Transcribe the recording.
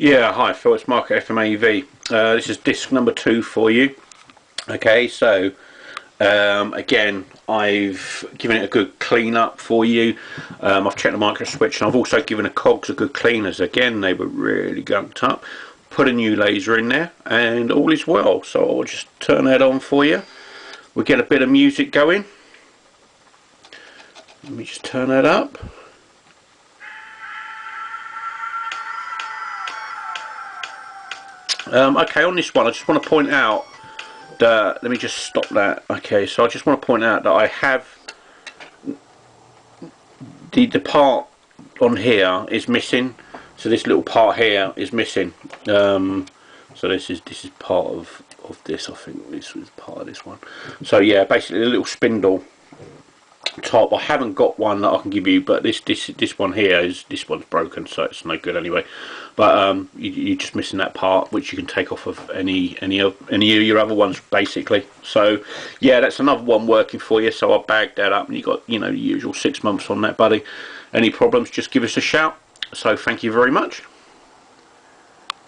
Yeah, hi Phil, it's Mark at FMAV. This is disc number 2 for you. Okay, so again, I've given it a good clean up for you. I've checked the micro switch, and I've also given the cogs a good clean, as again they were really gunked up. Put a new laser in there and all is well. So I'll just turn that on for you. We'll get a bit of music going. Let me just turn that up. Okay, on this one I just want to point out that, let me just stop that. Okay, so I just want to point out that I have the part on here is missing, so this little part here is missing. So this is part of this. I think this was part of this one. So yeah, basically the little spindle top, I haven't got one that I can give you, but this one here is, this one's broken, so it's no good anyway. But you're just missing that part, which you can take off of any of your other ones basically. So yeah, that's another one working for you. So I bagged that up, and you got, you know, the usual 6 months on that, buddy. Any problems, just give us a shout. So thank you very much.